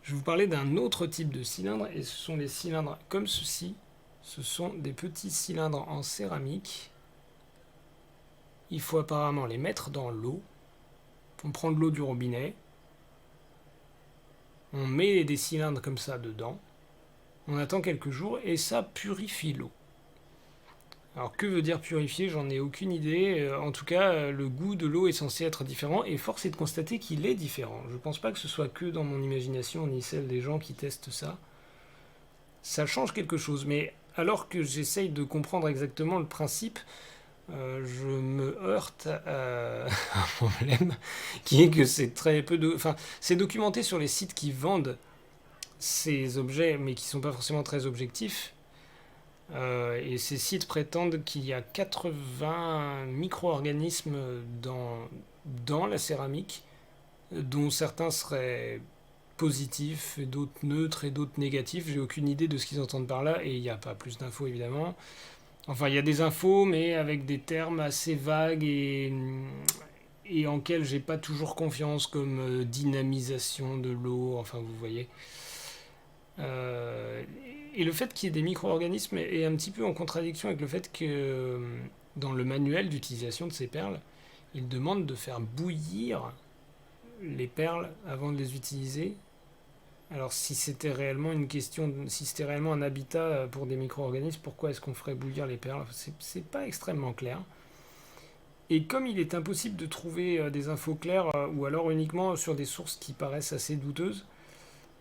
Je vais vous parler d'un autre type de cylindre, et ce sont les cylindres comme ceci. Ce sont des petits cylindres en céramique. Il faut apparemment les mettre dans l'eau. On prend de l'eau du robinet. On met des cylindres comme ça dedans. On attend quelques jours et ça purifie l'eau. Alors que veut dire purifier? J'en ai aucune idée. En tout cas, le goût de l'eau est censé être différent et force est de constater qu'il est différent. Je ne pense pas que ce soit que dans mon imagination ni celle des gens qui testent ça. Ça change quelque chose, mais alors que j'essaye de comprendre exactement le principe, je me heurte à un problème qui est que c'est très peu de... Enfin, c'est documenté sur les sites qui vendent ces objets, mais qui ne sont pas forcément très objectifs. Et ces sites prétendent qu'il y a 80 micro-organismes dans la céramique, dont certains seraient positifs, et d'autres neutres et d'autres négatifs. J'ai aucune idée de ce qu'ils entendent par là, et il n'y a pas plus d'infos évidemment. Enfin, il y a des infos, mais avec des termes assez vagues et en quels j'ai pas toujours confiance, comme dynamisation de l'eau, enfin vous voyez. Euh, et le fait qu'il y ait des micro-organismes est un petit peu en contradiction avec le fait que dans le manuel d'utilisation de ces perles, il demande de faire bouillir les perles avant de les utiliser. Alors si c'était réellement une question, si c'était réellement un habitat pour des micro-organismes, pourquoi est-ce qu'on ferait bouillir les perles? C'est pas extrêmement clair. Et comme il est impossible de trouver des infos claires, ou alors uniquement sur des sources qui paraissent assez douteuses,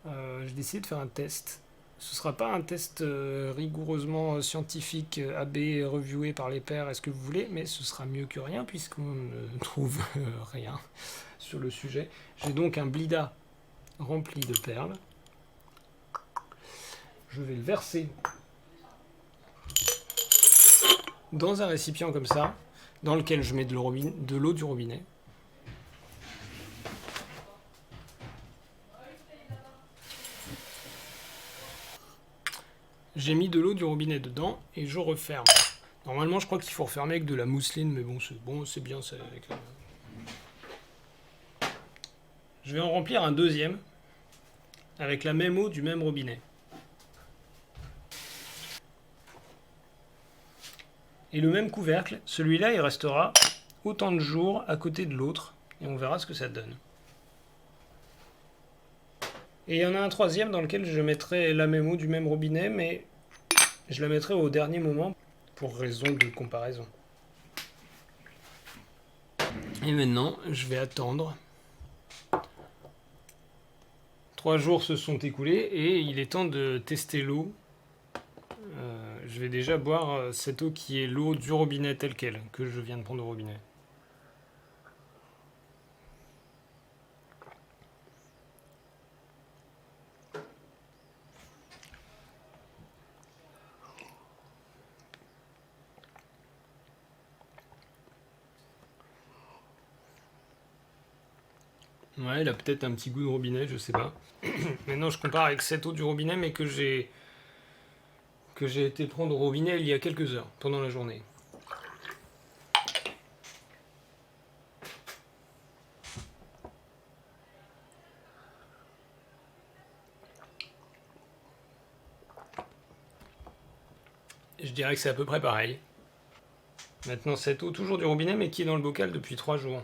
j'ai décidé de faire un test. Ce ne sera pas un test rigoureusement scientifique, AB, reviewé par les pairs, est-ce que vous voulez, mais ce sera mieux que rien puisqu'on ne trouve rien sur le sujet. J'ai donc un blida rempli de perles. Je vais le verser dans un récipient comme ça, dans lequel je mets de l'eau du robinet. J'ai mis de l'eau du robinet dedans et je referme. Normalement, je crois qu'il faut refermer avec de la mousseline, mais bon, c'est bien ça avec la... Je vais en remplir un deuxième avec la même eau du même robinet. Et le même couvercle, celui-là, il restera autant de jours à côté de l'autre et on verra ce que ça donne. Et il y en a un troisième dans lequel je mettrai la même eau du même robinet, mais je la mettrai au dernier moment pour raison de comparaison. Et maintenant, je vais attendre. 3 jours se sont écoulés et il est temps de tester l'eau. Je vais déjà boire cette eau qui est l'eau du robinet telle quelle, que je viens de prendre au robinet. Ouais, il a peut-être un petit goût de robinet, je sais pas. Maintenant, je compare avec cette eau du robinet, mais que j'ai été prendre au robinet il y a quelques heures, pendant la journée. Je dirais que c'est à peu près pareil. Maintenant, cette eau, toujours du robinet, mais qui est dans le bocal depuis 3 jours.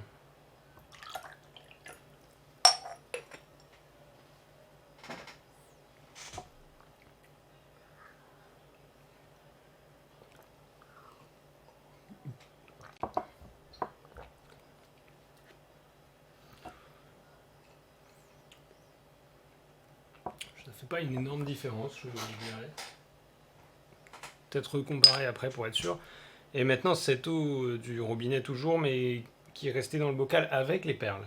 Ça fait pas une énorme différence, je dirais. Peut-être recomparer après pour être sûr. Et maintenant, cette eau du robinet toujours, mais qui est restée dans le bocal avec les perles.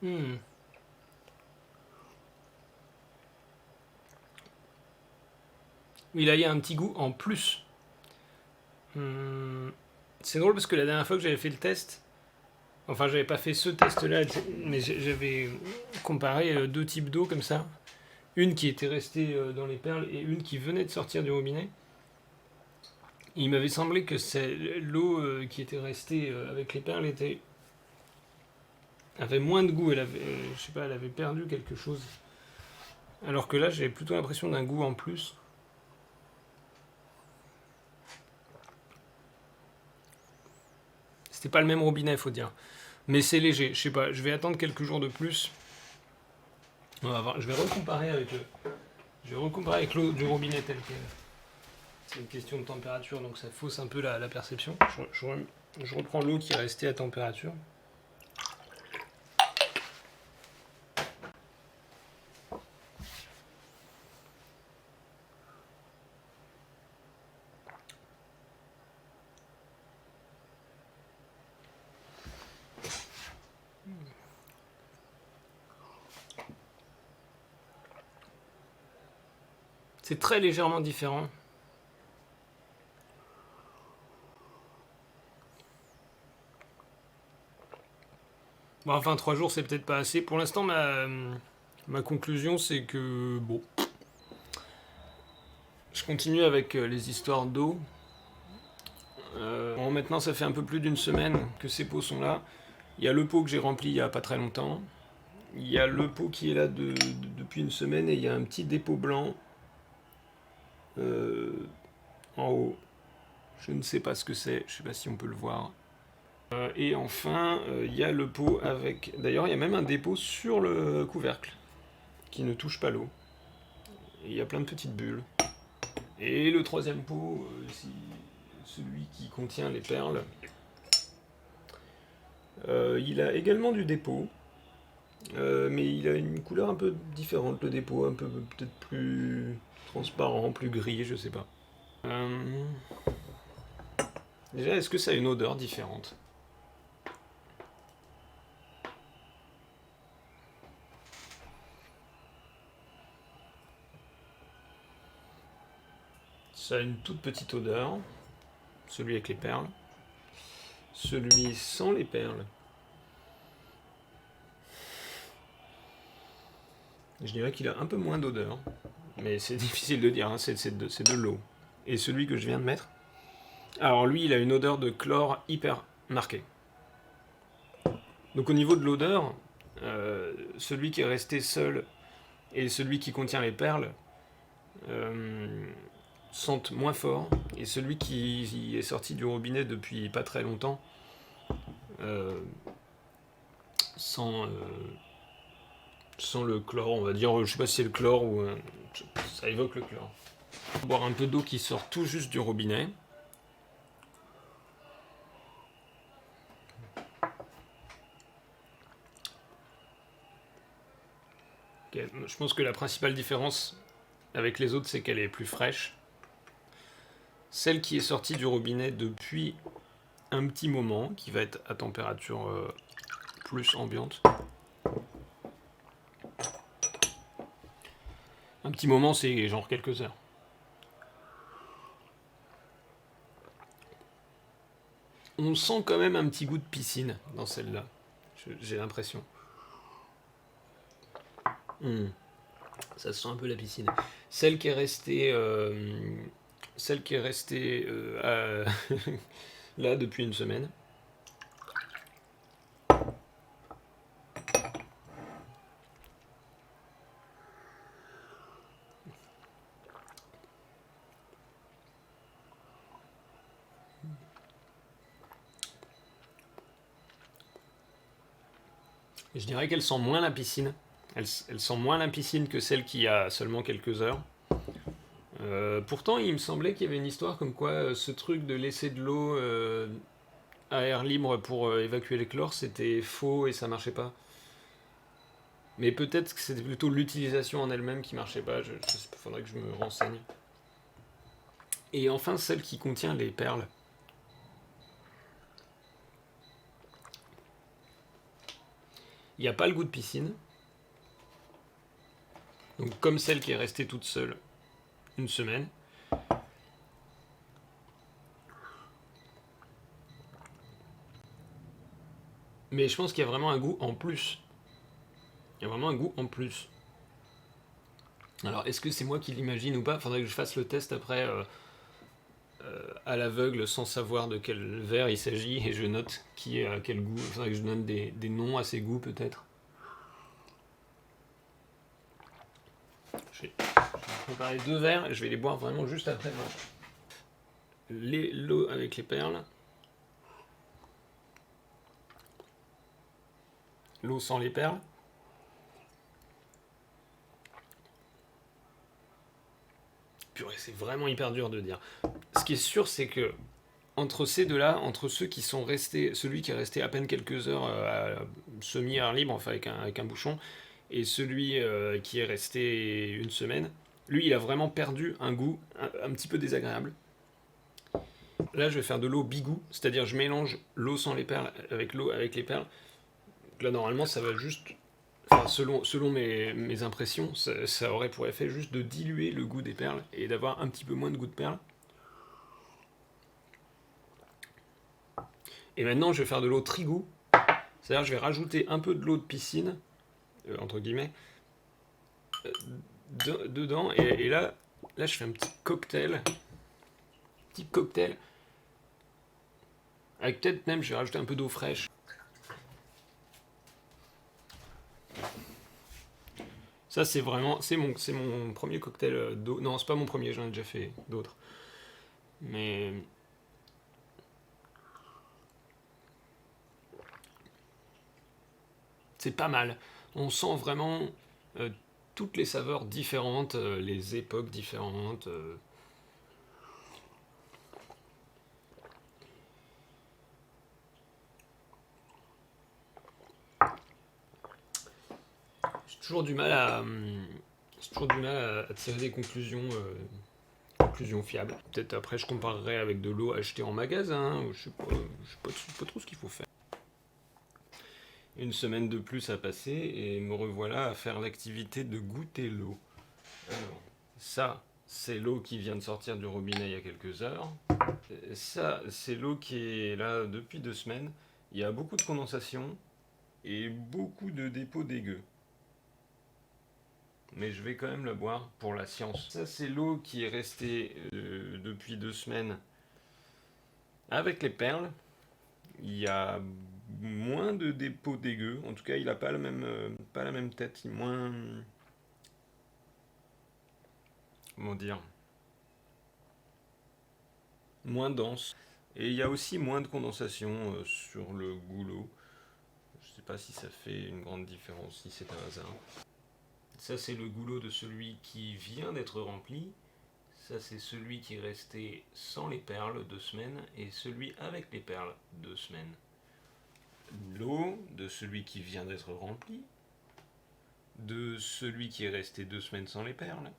Hmm. Il a un petit goût en plus. C'est drôle parce que la dernière fois que j'avais fait le test, enfin j'avais pas fait ce test là, mais j'avais comparé deux types d'eau comme ça. une qui était restée dans les perles et une qui venait de sortir du robinet. Il m'avait semblé que l'eau qui était restée avec les perles avait moins de goût. Elle avait, je sais pas, elle avait perdu quelque chose. Alors que là, j'avais plutôt l'impression d'un goût en plus. C'était pas le même robinet, faut dire. Mais c'est léger. Je sais pas. Je vais attendre quelques jours de plus. On va voir. Je vais recomparer avec l'eau du robinet tel quel. C'est une question de température, donc ça fausse un peu la perception. Je reprends l'eau qui est restée à température. C'est très légèrement différent. Bon, enfin, 3 jours, c'est peut-être pas assez. Pour l'instant, ma conclusion, c'est que, bon, je continue avec les histoires d'eau. Bon, maintenant, ça fait un peu plus d'une semaine que ces pots sont là. Il y a le pot que j'ai rempli il y a pas très longtemps. Il y a le pot qui est là depuis une semaine et il y a un petit dépôt blanc en haut. Je ne sais pas ce que c'est, je ne sais pas si on peut le voir. Et enfin, il y a le pot avec... D'ailleurs, il y a même un dépôt sur le couvercle qui ne touche pas l'eau. Et il y a plein de petites bulles. Et le troisième pot, celui qui contient les perles, il a également du dépôt. Mais il a une couleur un peu différente, le dépôt, un peu peut-être plus transparent, plus gris, je sais pas. Déjà, est-ce que ça a une odeur différente? Ça a une toute petite odeur, celui avec les perles. Celui sans les perles. Je dirais qu'il a un peu moins d'odeur, mais c'est difficile de dire, hein, c'est de l'eau. Et celui que je viens de mettre, alors lui, il a une odeur de chlore hyper marquée. Donc au niveau de l'odeur, celui qui est resté seul et celui qui contient les perles sentent moins fort, et celui qui est sorti du robinet depuis pas très longtemps sent le chlore, on va dire, je sais pas si c'est le chlore ou ça évoque le chlore. Boire un peu d'eau qui sort tout juste du robinet. Okay. Je pense que la principale différence avec les autres, c'est qu'elle est plus fraîche. Celle qui est sortie du robinet depuis un petit moment, qui va être à température plus ambiante. Un petit moment, c'est genre quelques heures. On sent quand même un petit goût de piscine dans celle-là. J'ai l'impression. Ça sent un peu la piscine. Celle qui est restée, là depuis une semaine. Je dirais qu'elle sent moins la piscine. Elle sent moins la piscine que celle qui a seulement quelques heures. Pourtant, il me semblait qu'il y avait une histoire comme quoi ce truc de laisser de l'eau à air libre pour évacuer les chlores, c'était faux et ça marchait pas. Mais peut-être que c'était plutôt l'utilisation en elle-même qui marchait pas. Je sais pas, faudrait que je me renseigne. Et enfin, celle qui contient les perles. Il n'y a pas le goût de piscine. Donc comme celle qui est restée toute seule une semaine. Mais je pense qu'il y a vraiment un goût en plus. Il y a vraiment un goût en plus. Alors, est-ce que c'est moi qui l'imagine ou pas? Faudrait que je fasse le test après à l'aveugle sans savoir de quel verre il s'agit et je note qui est à quel goût. Faudrait que je donne des noms à ces goûts peut-être. Je vais préparer 2 verres et je vais les boire vraiment juste après l'eau avec les perles. L'eau sans les perles. Purée, c'est vraiment hyper dur de dire. Ce qui est sûr, c'est que entre ces deux-là, entre ceux qui sont restés, celui qui est resté à peine quelques heures semi-air libre, enfin avec un bouchon, et celui qui est resté une semaine, lui, il a vraiment perdu un goût un petit peu désagréable. Là, je vais faire de l'eau bigou, c'est-à-dire je mélange l'eau sans les perles avec l'eau avec les perles. Là, normalement, ça va juste, enfin, selon mes impressions, ça aurait pour effet juste de diluer le goût des perles et d'avoir un petit peu moins de goût de perles. Et maintenant, je vais faire de l'eau trigou, c'est-à-dire je vais rajouter un peu de l'eau de piscine, entre guillemets, dedans, et là, je fais un petit cocktail, avec peut-être même, je vais rajouter un peu d'eau fraîche. Ça, c'est vraiment, c'est mon premier cocktail d'eau. Non, c'est pas mon premier, j'en ai déjà fait d'autres. Mais c'est pas mal. On sent vraiment euh, toutes les saveurs différentes, les époques différentes. J'ai toujours du mal à tirer des conclusions fiables. Peut-être après je comparerai avec de l'eau achetée en magasin, je sais pas trop ce qu'il faut faire. Une semaine de plus a passé et me revoilà à faire l'activité de goûter l'eau. Alors, ça, c'est l'eau qui vient de sortir du robinet il y a quelques heures. Ça, c'est l'eau qui est là depuis 2 semaines. Il y a beaucoup de condensation et beaucoup de dépôts dégueux. Mais je vais quand même la boire pour la science. Ça, c'est l'eau qui est restée depuis 2 semaines avec les perles. Il y a moins de dépôts dégueux. En tout cas, il n'a pas la même tête. Il est moins. Comment dire? Moins dense. Et il y a aussi moins de condensation sur le goulot. Je ne sais pas si ça fait une grande différence, si c'est un hasard. Ça, c'est le goulot de celui qui vient d'être rempli. Ça, c'est celui qui est resté sans les perles 2 semaines. Et celui avec les perles 2 semaines. L'eau de celui qui vient d'être rempli. De celui qui est resté 2 semaines sans les perles.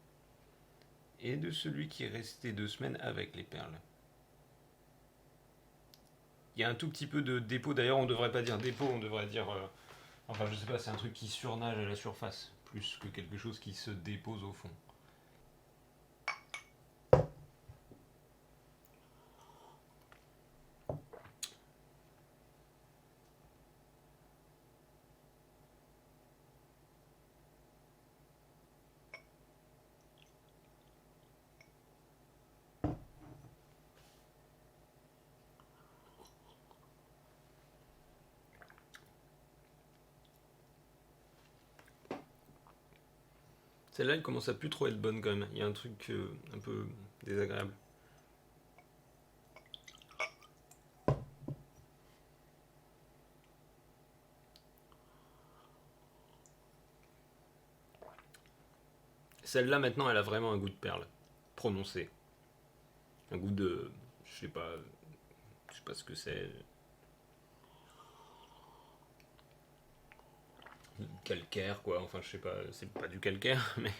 Et de celui qui est resté 2 semaines avec les perles. Il y a un tout petit peu de dépôt. D'ailleurs, on ne devrait pas dire dépôt, on devrait dire. Enfin, je sais pas, c'est un truc qui surnage à la surface, plus que quelque chose qui se dépose au fond. Celle-là, elle commence à plus trop être bonne quand même. Il y a un truc un peu désagréable. Celle-là, maintenant, elle a vraiment un goût de perle. Prononcé. Un goût de. Je sais pas. Je sais pas ce que c'est. Calcaire, quoi. Enfin, je sais pas. C'est pas du calcaire, mais.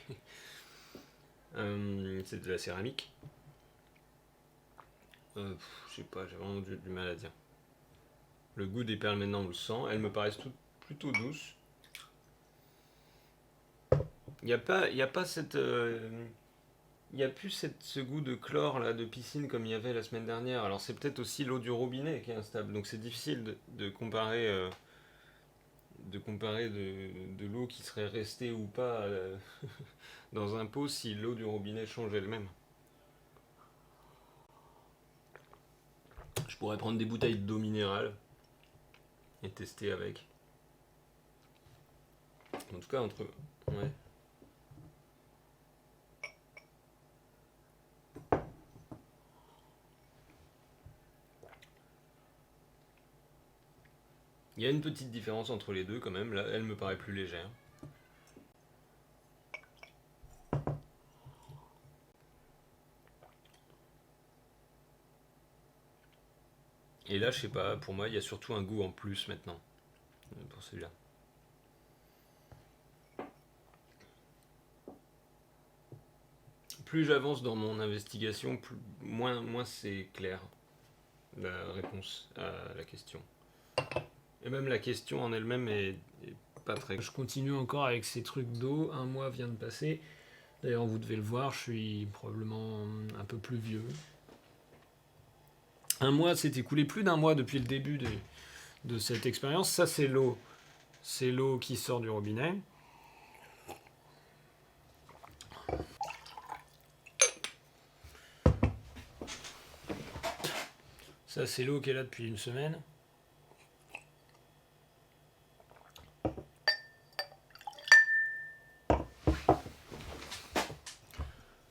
C'est de la céramique. Je sais pas, j'ai vraiment du mal à dire. Le goût des perles, maintenant, on le sent. Elles me paraissent plutôt douces. Il n'y a pas cette. Il n'y a plus ce goût de chlore là, de piscine comme il y avait la semaine dernière. Alors c'est peut-être aussi l'eau du robinet qui est instable. Donc c'est difficile de comparer, de l'eau qui serait restée ou pas dans un pot si l'eau du robinet change elle-même. Je pourrais prendre des bouteilles d'eau minérale et tester avec. En tout cas, entre... Ouais. Il y a une petite différence entre les deux quand même. Là, elle me paraît plus légère. Et là, je sais pas, pour moi, il y a surtout un goût en plus maintenant. Pour celui-là. Plus j'avance dans mon investigation, moins c'est clair la réponse à la question. Et même la question en elle-même est pas très... Je continue encore avec ces trucs d'eau. Un mois vient de passer. D'ailleurs, vous devez le voir, je suis probablement un peu plus vieux. Un mois s'est écoulé, plus d'un mois depuis le début de cette expérience. Ça, c'est l'eau. C'est l'eau qui sort du robinet. Ça, c'est l'eau qui est là depuis une semaine.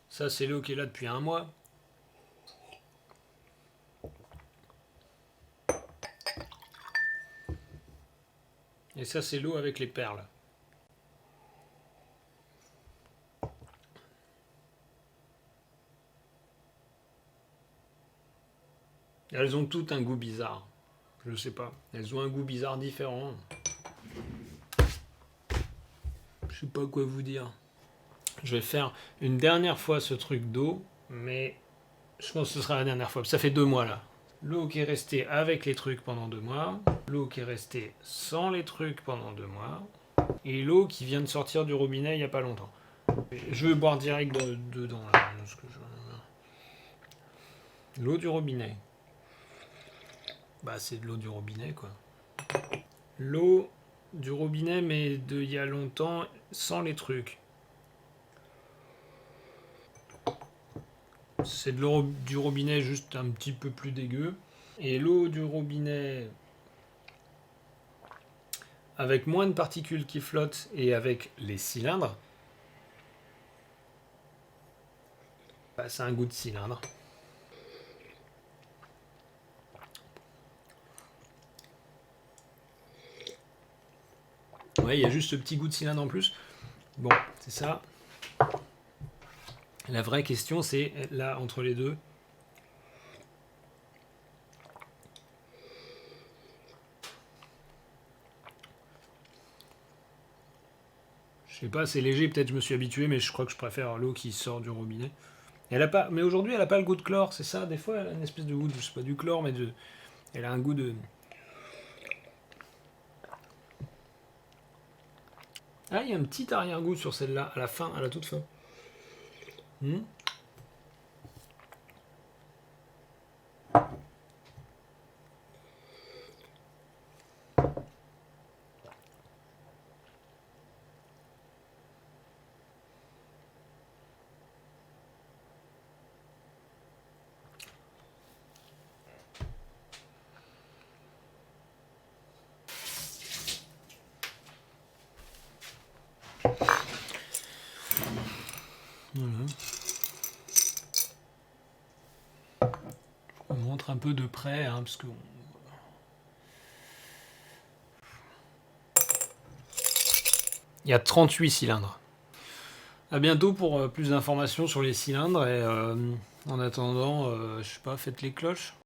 Ça, c'est l'eau qui est là depuis un mois. Et ça, c'est l'eau avec les perles. Elles ont toutes un goût bizarre. Je sais pas. Elles ont un goût bizarre différent. Je sais pas quoi vous dire. Je vais faire une dernière fois ce truc d'eau, mais je pense que ce sera la dernière fois. Ça fait 2 mois là. L'eau qui est restée avec les trucs pendant 2 mois. L'eau qui est restée sans les trucs pendant 2 mois. Et l'eau qui vient de sortir du robinet il n'y a pas longtemps. Je vais boire direct dedans là. L'eau du robinet. Bah c'est de l'eau du robinet quoi. L'eau du robinet mais d'il y a longtemps sans les trucs. C'est de l'eau du robinet juste un petit peu plus dégueu. Et l'eau du robinet avec moins de particules qui flottent et avec les cylindres, bah, c'est un goût de cylindre. Ouais, il y a juste ce petit goût de cylindre en plus. Bon, c'est ça. La vraie question, c'est là, entre les deux. Je sais pas, c'est léger, peut-être je me suis habitué, mais je crois que je préfère l'eau qui sort du robinet. Elle a pas, mais aujourd'hui, elle a pas le goût de chlore, c'est ça. Des fois, elle a une espèce de goût, je sais pas du chlore, mais elle a un goût de... Ah, il y a un petit arrière-goût sur celle-là, à la fin, à la toute fin. Voilà. Je vous montre un peu de près, hein, parce que... Il y a 38 cylindres. À bientôt pour plus d'informations sur les cylindres, et en attendant, je sais pas, faites les cloches.